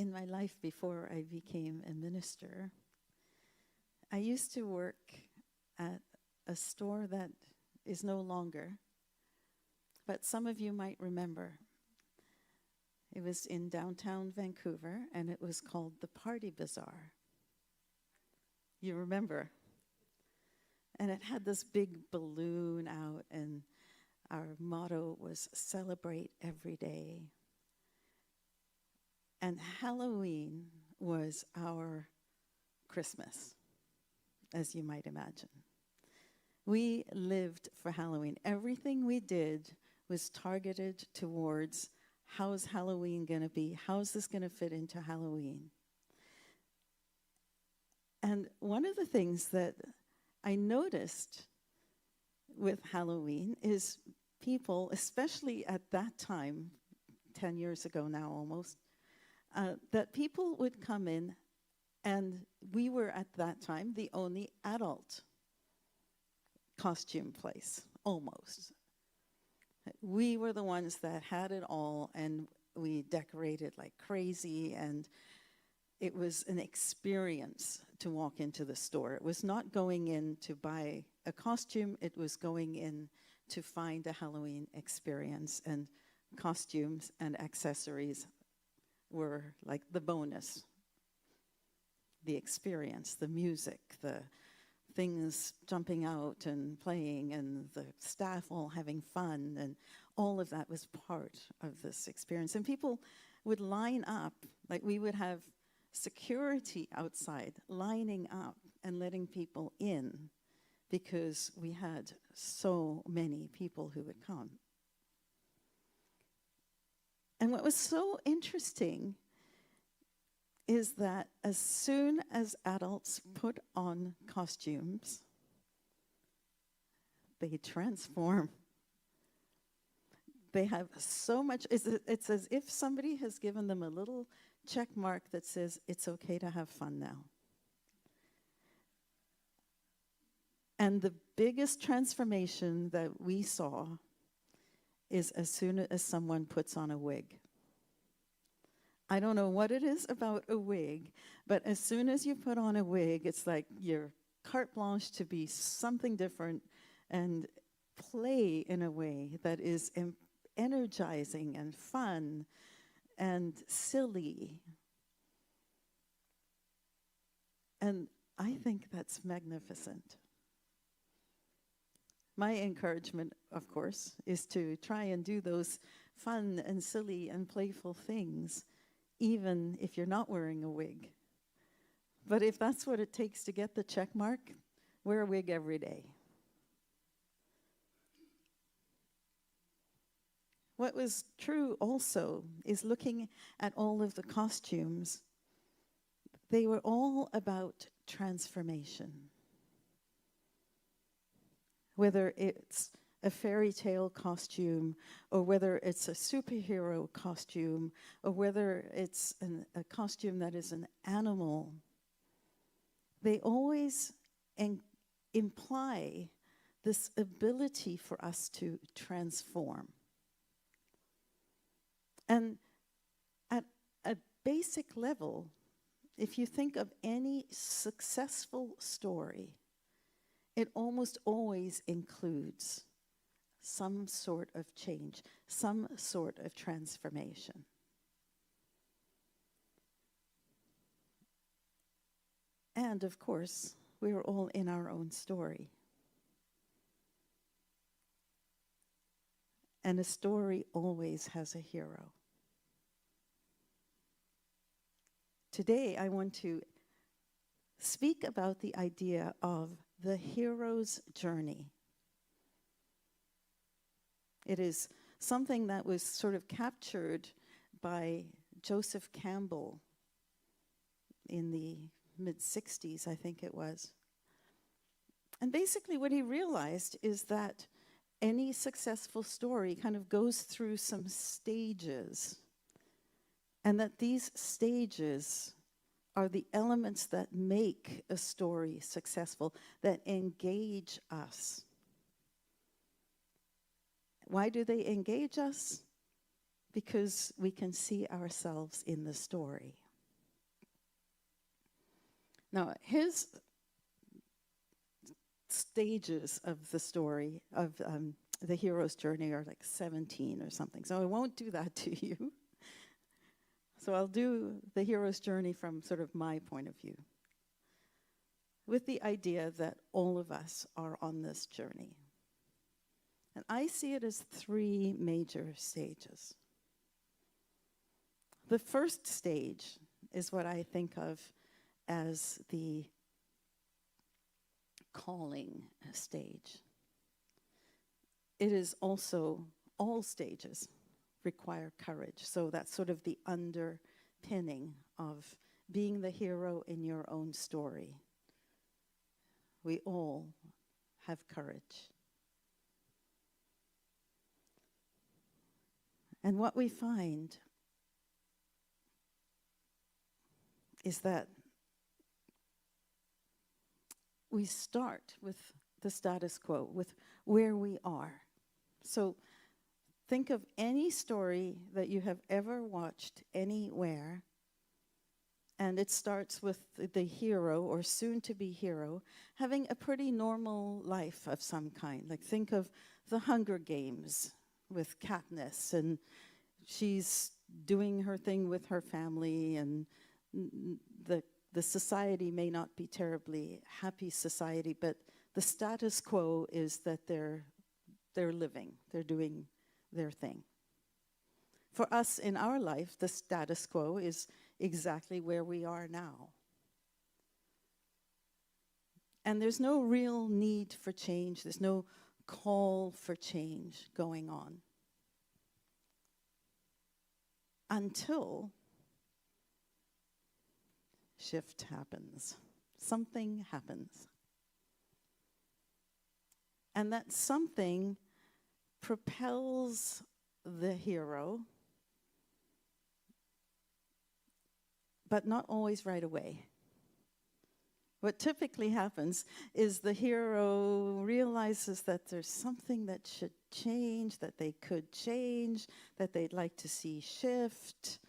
in my life before I became a minister, I used to work at a store that is no longer, but some of you might remember. It was in downtown Vancouver, and it was called the Party Bazaar. You remember? And it had this big balloon out, and our motto was celebrate every day. And Halloween was our Christmas, as you might imagine. We lived for Halloween. Everything we did was targeted towards how's Halloween going to be? How's this going to fit into Halloween? And one of the things that I noticed with Halloween is people, especially at that time, 10 years ago now almost, that people would come in, and we were at that time the only adult costume place, almost. We were the ones that had it all, and we decorated like crazy, and it was an experience to walk into the store. It was not going in to buy a costume, it was going in to find a Halloween experience, and costumes and accessories were like the bonus. The experience, the music, the things jumping out and playing, and the staff all having fun, and all of that was part of this experience. And people would line up, like we would have security outside lining up and letting people in because we had so many people who would come. And what was so interesting is that as soon as adults put on costumes, they transform. They have so much, it's as if somebody has given them a little check mark that says, it's okay to have fun now. And the biggest transformation that we saw is as soon as someone puts on a wig. I don't know what it is about a wig, but as soon as you put on a wig, it's like you're carte blanche to be something different and play in a way that is energizing and fun and silly. And I think that's magnificent. My encouragement, of course, is to try and do those fun and silly and playful things, even if you're not wearing a wig. But if that's what it takes to get the check mark, wear a wig every day. What was true also is looking at all of the costumes, they were all about transformation. Whether it's a fairy tale costume, or whether it's a superhero costume, or whether it's a costume that is an animal, they always imply this ability for us to transform. And at a basic level, if you think of any successful story, it almost always includes some sort of change, some sort of transformation. And of course, we are all in our own story. And a story always has a hero. Today, I want to speak about the idea of the hero's journey. It is something that was sort of captured by Joseph Campbell in the mid-60s, I think it was. And basically what he realized is that any successful story kind of goes through some stages, and that these stages are the elements that make a story successful, that engage us. Why do they engage us? Because we can see ourselves in the story. Now, his stages of the story of the hero's journey are like 17 or something. So I won't do that to you. So I'll do the hero's journey from sort of my point of view, with the idea that all of us are on this journey. And I see it as 3 major stages. The first stage is what I think of as the calling stage. It is also, all stages require courage. So that's sort of the underpinning of being the hero in your own story. We all have courage. And what we find is that we start with the status quo, with where we are. So think of any story that you have ever watched anywhere, and it starts with the hero or soon-to-be hero having a pretty normal life of some kind. Like think of the Hunger Games with Katniss, and she's doing her thing with her family, and the society may not be terribly happy society, but the status quo is that they're living, they're doing their thing. For us in our life, the status quo is exactly where we are now. And there's no real need for change, there's no call for change going on. Until shift happens. Something happens. And that something propels the hero, but not always right away. What typically happens is the hero realizes that there's something that should change, that they could change, that they'd like to see shift,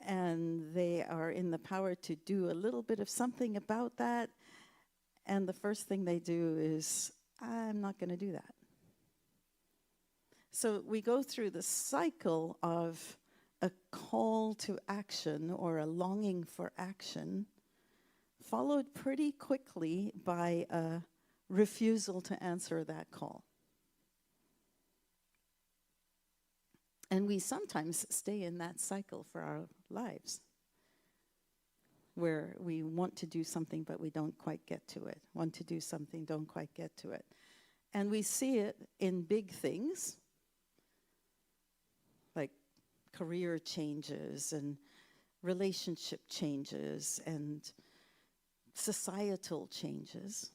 and they are in the power to do a little bit of something about that. And the first thing they do is, I'm not going to do that. So we go through the cycle of a call to action or a longing for action, followed pretty quickly by a refusal to answer that call. And we sometimes stay in that cycle for our lives, where we want to do something but we don't quite get to it, want to do something, don't quite get to it. And we see it in big things, like career changes and relationship changes and societal changes.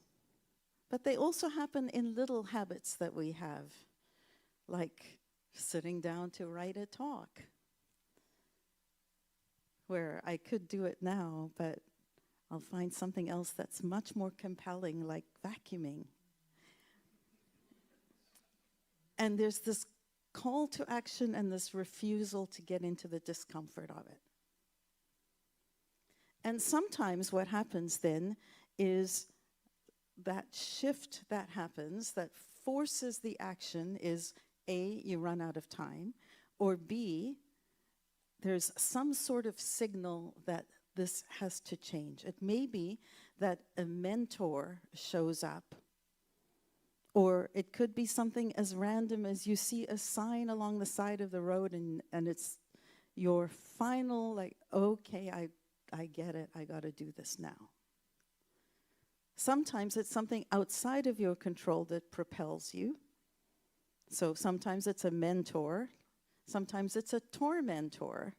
But they also happen in little habits that we have, like sitting down to write a talk, where I could do it now, but I'll find something else that's much more compelling, like vacuuming. And there's this call to action and this refusal to get into the discomfort of it. And sometimes what happens then is that shift that happens, that forces the action, is A, you run out of time, or B, there's some sort of signal that this has to change. It may be that a mentor shows up, or it could be something as random as you see a sign along the side of the road and it's your final, like, okay, I get it, I gotta do this now. Sometimes it's something outside of your control that propels you. So sometimes it's a mentor, sometimes it's a tormentor.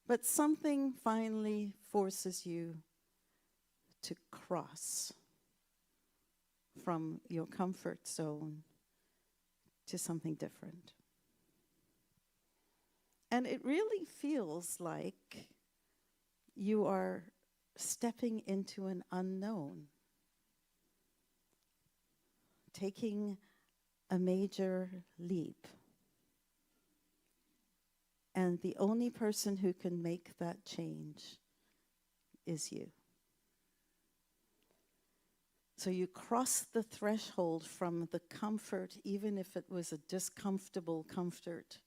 But something finally forces you to cross from your comfort zone to something different. And it really feels like you are stepping into an unknown, taking a major leap. And the only person who can make that change is you. So you cross the threshold from the comfort, even if it was a discomfortable comfort,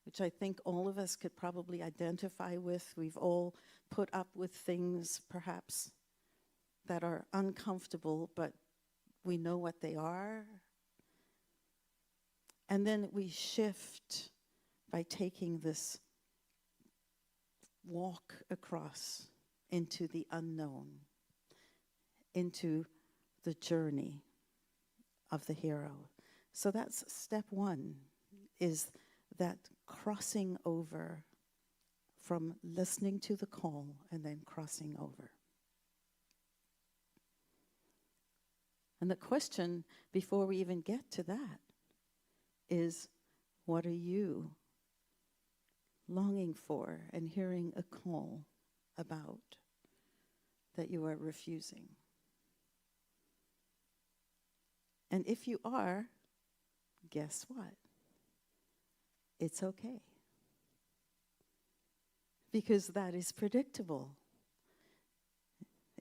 which I think all of us could probably identify with. We've all put up with things, perhaps, that are uncomfortable, but we know what they are. And then we shift by taking this walk across into the unknown, into the journey of the hero. So that's step one, is that crossing over from listening to the call and then crossing over. And the question before we even get to that is, what are you longing for and hearing a call about that you are refusing? And if you are, guess what? It's okay. Because that is predictable.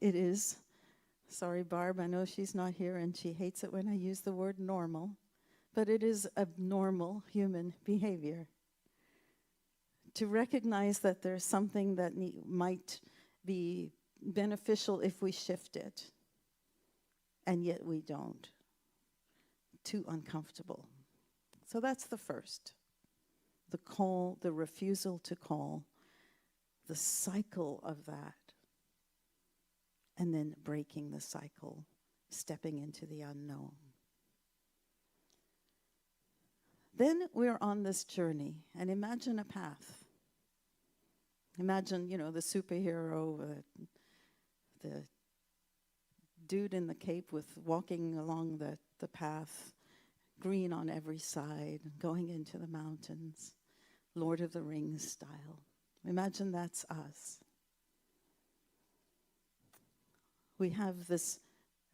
It is, sorry Barb, I know she's not here and she hates it when I use the word normal, but it is abnormal human behavior. To recognize that there's something that might be beneficial if we shift it, and yet we don't. Too uncomfortable. So that's the first. The call, the refusal to call, the cycle of that, and then breaking the cycle, stepping into the unknown. Then we're on this journey, and imagine a path. Imagine, the superhero, the dude in the cape with walking along the path, green on every side, going into the mountains, Lord of the Rings style. Imagine that's us. We have this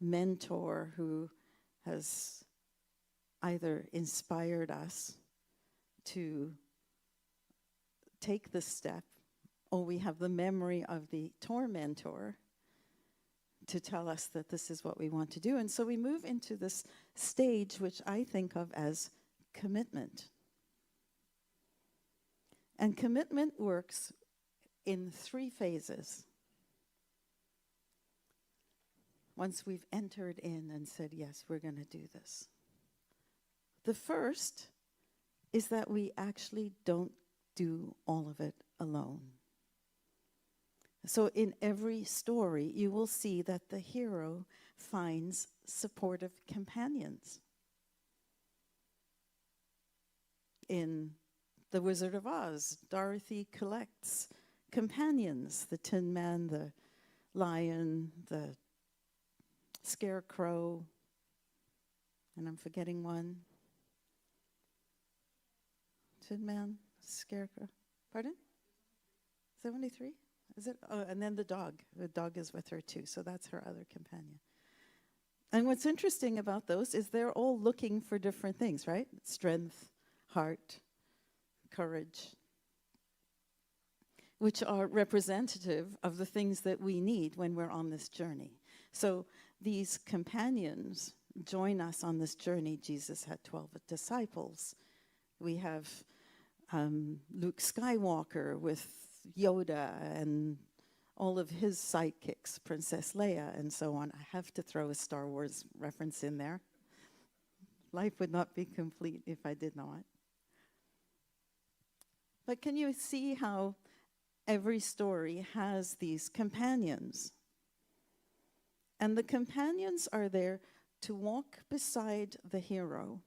mentor who has either inspired us to take the step, or we have the memory of the tormentor to tell us that this is what we want to do. And so we move into this stage, which I think of as commitment. And commitment works in 3 phases. Once we've entered in and said, yes, we're going to do this. The first is that we actually don't do all of it alone. So in every story, you will see that the hero finds supportive companions. In The Wizard of Oz, Dorothy collects companions, the Tin Man, the lion, the scarecrow, and I'm forgetting one. Tin Man, scarecrow, pardon? 73? Is it? Oh, and then the dog. The dog is with her too, so that's her other companion. And what's interesting about those is they're all looking for different things, right? Strength, heart, courage, which are representative of the things that we need when we're on this journey. So these companions join us on this journey. Jesus had 12 disciples. We have Luke Skywalker with Yoda and all of his sidekicks, Princess Leia and so on. I have to throw a Star Wars reference in there. Life would not be complete if I did not. But can you see how every story has these companions? And the companions are there to walk beside the hero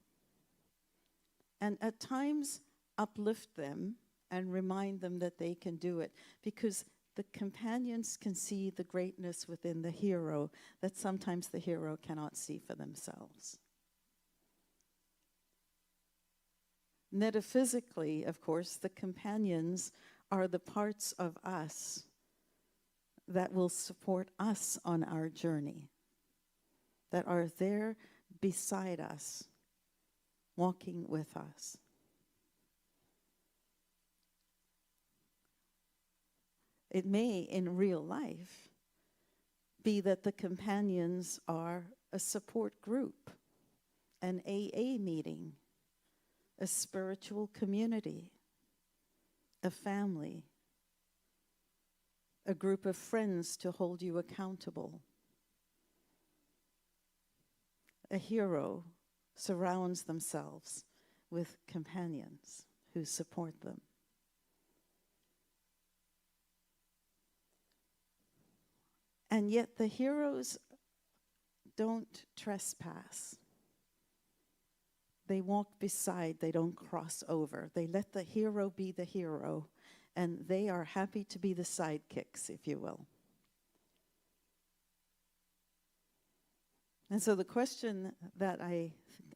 and at times uplift them and remind them that they can do it, because the companions can see the greatness within the hero that sometimes the hero cannot see for themselves. Metaphysically, of course, the companions are the parts of us that will support us on our journey, that are there beside us, walking with us. It may, in real life, be that the companions are a support group, an AA meeting, a spiritual community, a family, a group of friends to hold you accountable. A hero surrounds themselves with companions who support them. And yet the heroes don't trespass. They walk beside, they don't cross over. They let the hero be the hero, and they are happy to be the sidekicks, if you will. And so the question that I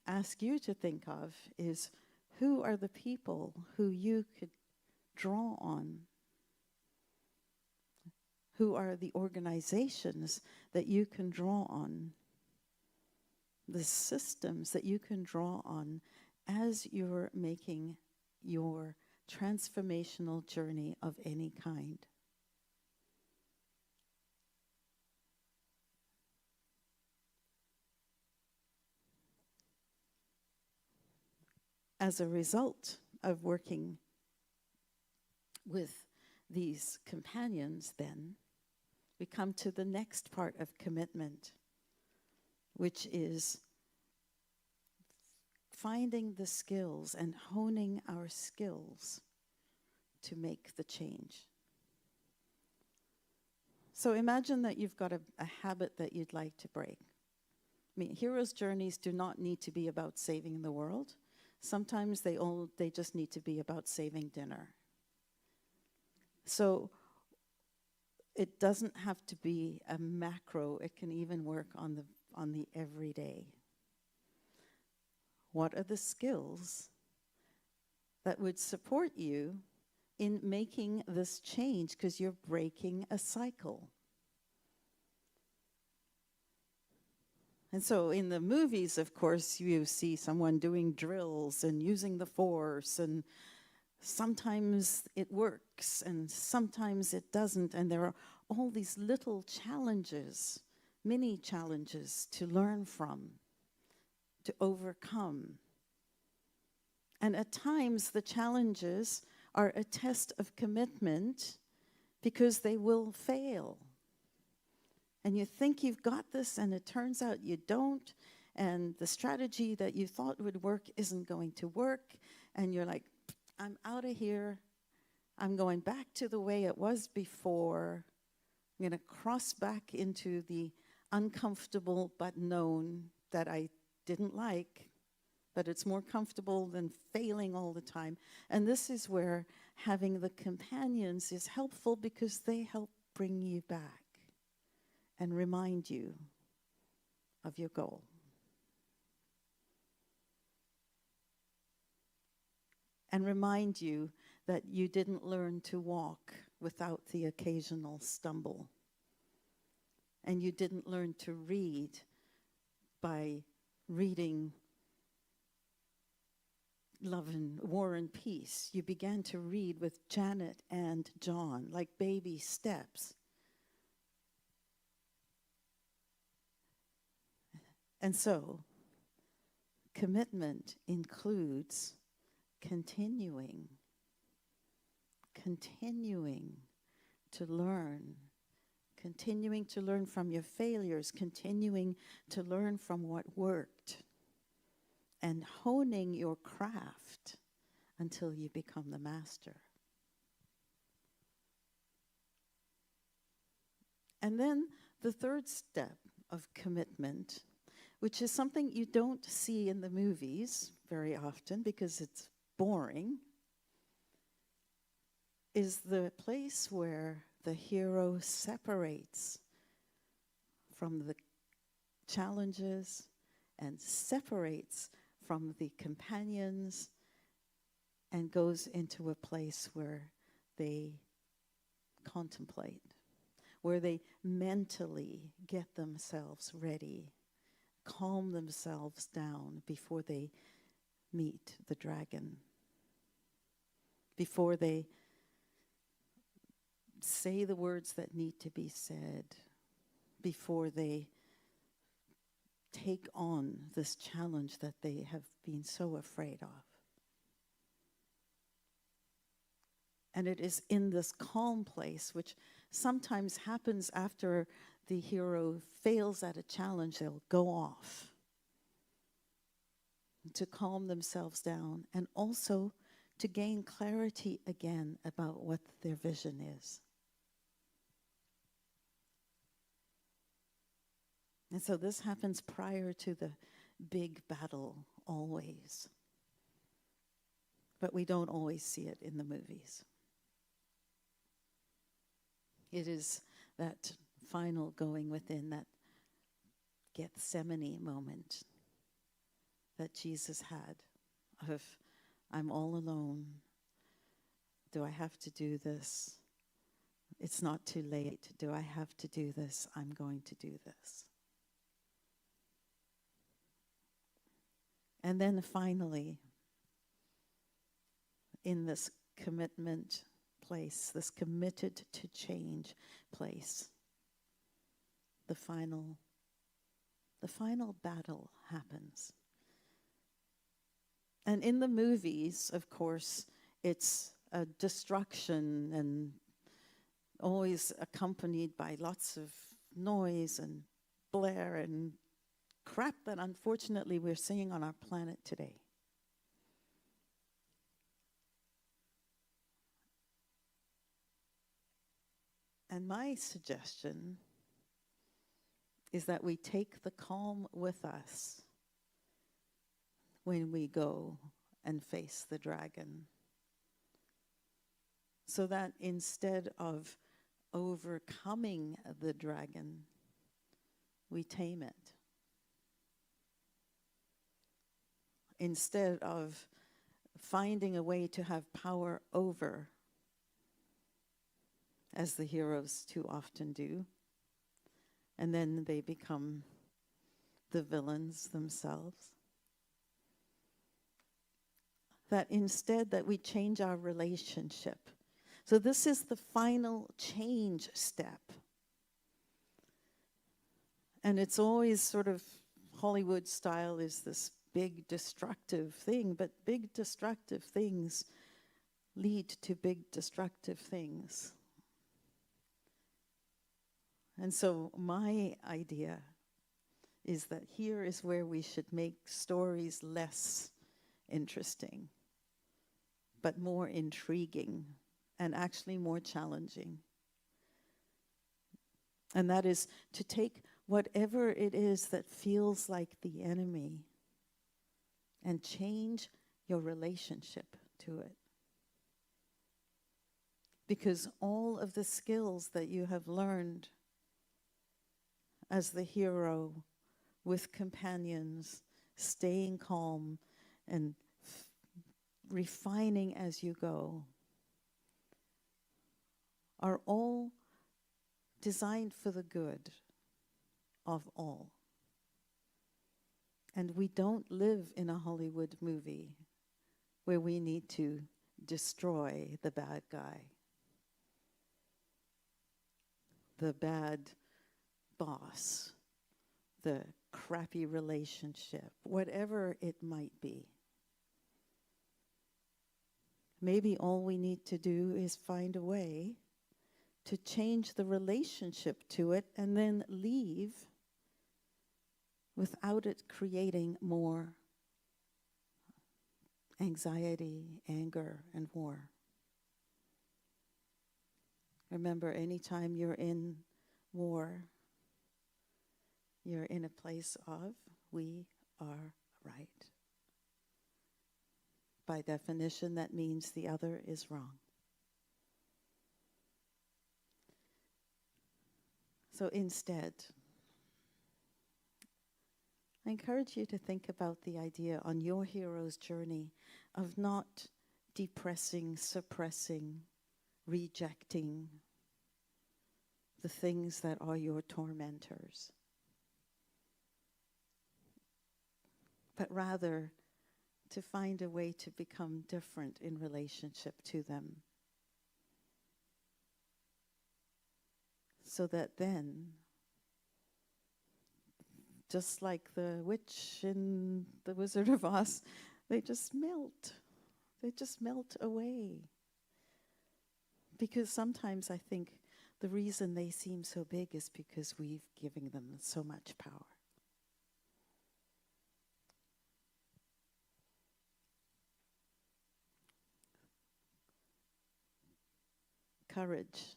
ask you to think of is, who are the people who you could draw on? Who are the organizations that you can draw on? The systems that you can draw on as you're making your transformational journey of any kind. As a result of working with these companions, then, we come to the next part of commitment, which is finding the skills and honing our skills to make the change. So imagine that you've got a habit that you'd like to break. I mean, heroes' journeys do not need to be about saving the world. Sometimes they just need to be about saving dinner. So it doesn't have to be a macro. It can even work on the everyday. What are the skills that would support you in making this change? Because you're breaking a cycle. And so in the movies, of course, you see someone doing drills and using the force, and sometimes it works and sometimes it doesn't. And there are all these little challenges, mini challenges to learn from, to overcome. And at times the challenges are a test of commitment because they will fail. And you think you've got this, and it turns out you don't, and the strategy that you thought would work isn't going to work, and you're like, I'm out of here. I'm going back to the way it was before. I'm going to cross back into the uncomfortable but known that I didn't like, but it's more comfortable than failing all the time. And this is where having the companions is helpful, because they help bring you back and remind you of your goal. And remind you that you didn't learn to walk without the occasional stumble. And you didn't learn to read by reading Love and War and Peace. You began to read with Janet and John, like baby steps. And so, commitment includes continuing to learn, continuing to learn from your failures, continuing to learn from what worked, and honing your craft until you become the master. And then the third step of commitment, which is something you don't see in the movies very often because it's boring, is the place where the hero separates from the challenges and separates from the companions and goes into a place where they contemplate, where they mentally get themselves ready, calm themselves down before they meet the dragon, before they say the words that need to be said before they take on this challenge that they have been so afraid of. And it is in this calm place, which sometimes happens after the hero fails at a challenge, they'll go off to calm themselves down and also to gain clarity again about what their vision is. And so this happens prior to the big battle, always. But we don't always see it in the movies. It is that final going within, that Gethsemane moment that Jesus had of, I'm all alone. Do I have to do this? It's not too late. Do I have to do this? I'm going to do this. And then finally, in this commitment place, this committed to change place, the final battle happens. And in the movies, of course, it's a destruction and always accompanied by lots of noise and blare and crap that unfortunately we're seeing on our planet today. And my suggestion is that we take the calm with us when we go and face the dragon. So that instead of overcoming the dragon, we tame it. Instead of finding a way to have power over, as the heroes too often do, and then they become the villains themselves. That instead that we change our relationship. So this is the final change step. And it's always sort of Hollywood style is this big destructive thing, but big destructive things lead to big destructive things. And so my idea is that here is where we should make stories less interesting, but more intriguing and actually more challenging. And that is to take whatever it is that feels like the enemy and change your relationship to it. Because all of the skills that you have learned as the hero with companions, staying calm and refining as you go, are all designed for the good of all. And we don't live in a Hollywood movie where we need to destroy the bad guy, the bad boss, the crappy relationship, whatever it might be. Maybe all we need to do is find a way to change the relationship to it and then leave without it creating more anxiety, anger, and war. Remember, anytime you're in war, you're in a place of, we are right. By definition, that means the other is wrong. So instead, I encourage you to think about the idea on your hero's journey of not depressing, suppressing, rejecting the things that are your tormentors, but rather to find a way to become different in relationship to them. so that then, just like the witch in The Wizard of Oz, they just melt. They just melt away. Because sometimes I think the reason they seem so big is because we've given them so much power. Courage.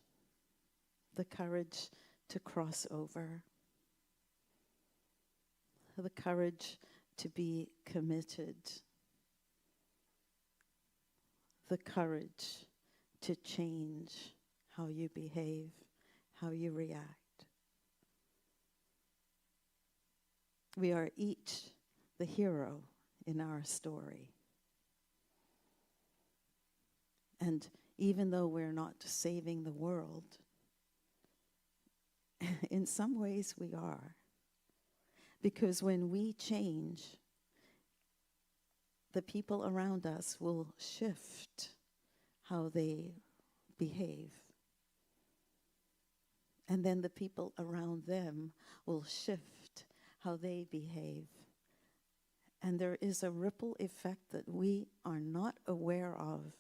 The courage to cross over. The courage to be committed. The courage to change how you behave, how you react. We are each the hero in our story. And even though we're not saving the world, in some ways we are. Because when we change, the people around us will shift how they behave. And then the people around them will shift how they behave. And there is a ripple effect that we are not aware of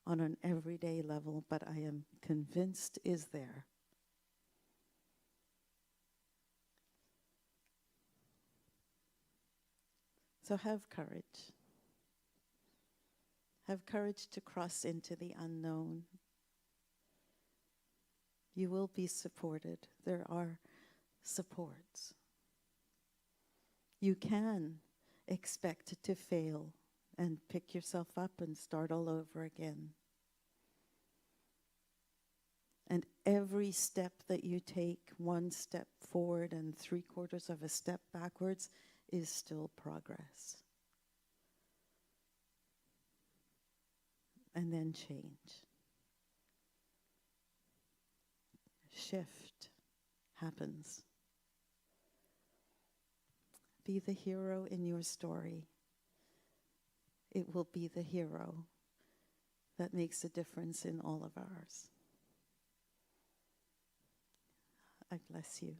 on an everyday level, but I am convinced is there. So have courage. Have courage to cross into the unknown. You will be supported. There are supports. You can expect to fail and pick yourself up and start all over again. And every step that you take, 1 step forward and 3/4 of a step backwards, is still progress. And then change. Shift happens. Be the hero in your story. It will be the hero that makes a difference in all of ours. I bless you.